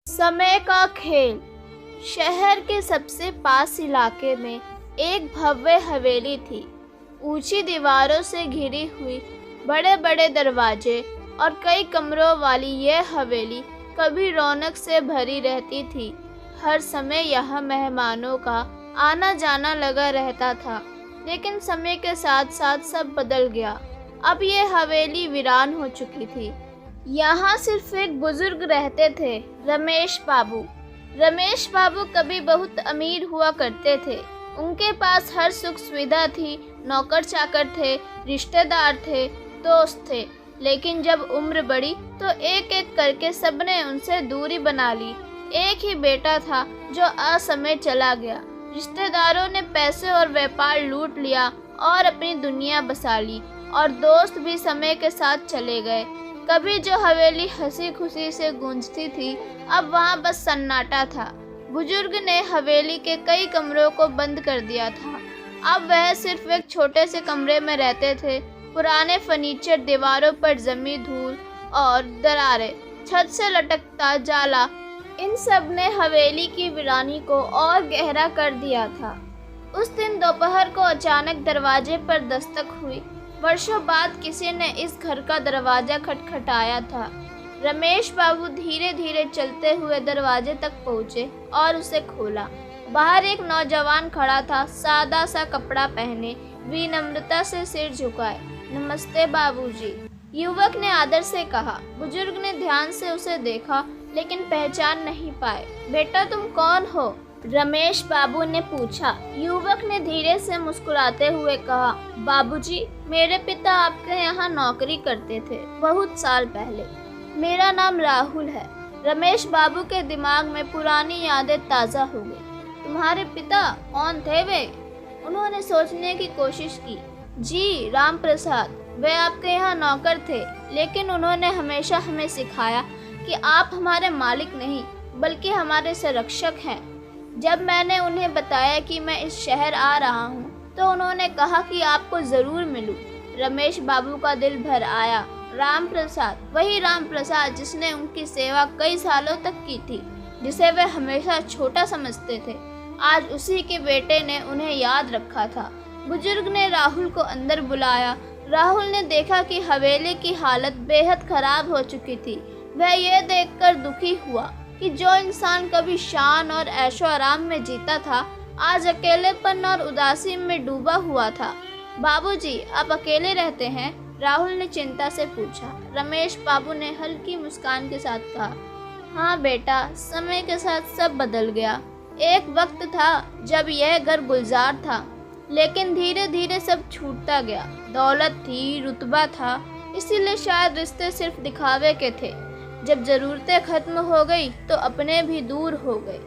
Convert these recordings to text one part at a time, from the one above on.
समय का खेल। शहर के सबसे पास इलाके में एक भव्य हवेली थी। ऊंची दीवारों से घिरी हुई, बड़े बड़े दरवाजे और कई कमरों वाली यह हवेली कभी रौनक से भरी रहती थी। हर समय यहाँ मेहमानों का आना जाना लगा रहता था। लेकिन समय के साथ साथ सब बदल गया। अब यह हवेली वीरान हो चुकी थी। यहाँ सिर्फ एक बुजुर्ग रहते थे, रमेश बाबू। रमेश बाबू कभी बहुत अमीर हुआ करते थे। उनके पास हर सुख सुविधा थी, नौकर चाकर थे, रिश्तेदार थे, दोस्त थे। लेकिन जब उम्र बढ़ी तो एक एक करके सबने उनसे दूरी बना ली। एक ही बेटा था जो असमय चला गया। रिश्तेदारों ने पैसे और व्यापार लूट लिया और अपनी दुनिया बसा ली, और दोस्त भी समय के साथ चले गए। कभी जो हवेली हंसी खुशी से गूंजती थी, अब वहाँ बस सन्नाटा था। बुजुर्ग ने हवेली के कई कमरों को बंद कर दिया था। अब वह सिर्फ एक छोटे से कमरे में रहते थे। पुराने फर्नीचर, दीवारों पर जमी धूल और दरारें, छत से लटकता जाला, इन सब ने हवेली की वीरानी को और गहरा कर दिया था। उस दिन दोपहर को अचानक दरवाजे पर दस्तक हुई। वर्षों बाद किसी ने इस घर का दरवाजा खटखटाया था। रमेश बाबू धीरे धीरे चलते हुए दरवाजे तक पहुँचे और उसे खोला। बाहर एक नौजवान खड़ा था, सादा सा कपड़ा पहने, विनम्रता से सिर झुकाए। नमस्ते बाबूजी, युवक ने आदर से कहा। बुजुर्ग ने ध्यान से उसे देखा लेकिन पहचान नहीं पाए। बेटा, तुम कौन हो? रमेश बाबू ने पूछा। युवक ने धीरे से मुस्कुराते हुए कहा, बाबूजी, मेरे पिता आपके यहाँ नौकरी करते थे बहुत साल पहले। मेरा नाम राहुल है। रमेश बाबू के दिमाग में पुरानी यादें ताज़ा हो गई। तुम्हारे पिता कौन थे वे? उन्होंने सोचने की कोशिश की। जी, राम प्रसाद। वे आपके यहाँ नौकर थे, लेकिन उन्होंने हमेशा हमें सिखाया कि आप हमारे मालिक नहीं बल्कि हमारे संरक्षक हैं। जब मैंने उन्हें बताया कि मैं इस शहर आ रहा हूँ तो उन्होंने कहा कि आपको ज़रूर मिलूं। रमेश बाबू का दिल भर आया। राम प्रसाद, वही राम प्रसाद जिसने उनकी सेवा कई सालों तक की थी, जिसे वे हमेशा छोटा समझते थे। आज उसी के बेटे ने उन्हें याद रखा था। बुजुर्ग ने राहुल को अंदर बुलाया। राहुल ने देखा कि हवेली की हालत बेहद खराब हो चुकी थी। वह यह देखकर दुखी हुआ कि जो इंसान कभी शान और ऐशो आराम में जीता था, आज अकेलेपन और उदासी में डूबा हुआ था। बाबूजी, आप अकेले रहते हैं? राहुल ने चिंता से पूछा। रमेश बाबू ने हल्की मुस्कान के साथ कहा, हाँ बेटा, समय के साथ सब बदल गया। एक वक्त था जब यह घर गुलजार था, लेकिन धीरे धीरे सब छूटता गया। दौलत थी, रुतबा था, इसीलिए शायद रिश्ते सिर्फ दिखावे के थे। जब ज़रूरतें खत्म हो गई तो अपने भी दूर हो गए।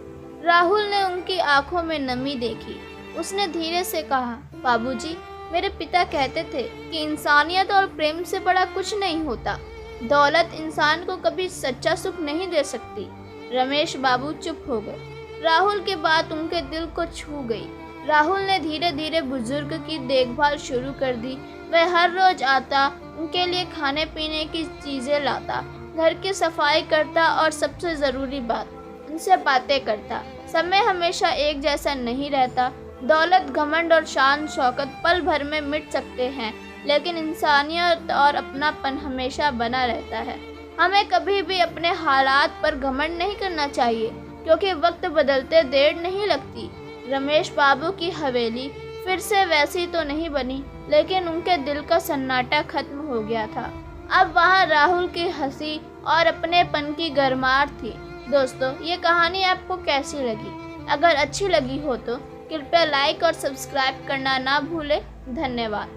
राहुल ने उनकी आंखों में नमी देखी। उसने धीरे से कहा, बाबूजी, मेरे पिता कहते थे कि इंसानियत और प्रेम से बड़ा कुछ नहीं होता। दौलत इंसान को कभी सच्चा सुख नहीं दे सकती। रमेश बाबू चुप हो गए। राहुल की बात उनके दिल को छू गई। राहुल ने धीरे धीरे बुजुर्ग की देखभाल शुरू कर दी। वह हर रोज आता, उनके लिए खाने पीने की चीज़ें लाता, घर की सफाई करता और सबसे ज़रूरी बात, उनसे बातें करता। समय हमेशा एक जैसा नहीं रहता। दौलत, घमंड और शान शौकत पल भर में मिट सकते हैं, लेकिन इंसानियत और अपनापन हमेशा बना रहता है। हमें कभी भी अपने हालात पर घमंड नहीं करना चाहिए, क्योंकि वक्त बदलते देर नहीं लगती। रमेश बाबू की हवेली फिर से वैसी तो नहीं बनी, लेकिन उनके दिल का सन्नाटा खत्म हो गया था। अब वहाँ राहुल की हंसी और अपनेपन की गर्माहट थी। दोस्तों, ये कहानी आपको कैसी लगी? अगर अच्छी लगी हो तो कृपया लाइक और सब्सक्राइब करना ना भूलें। धन्यवाद।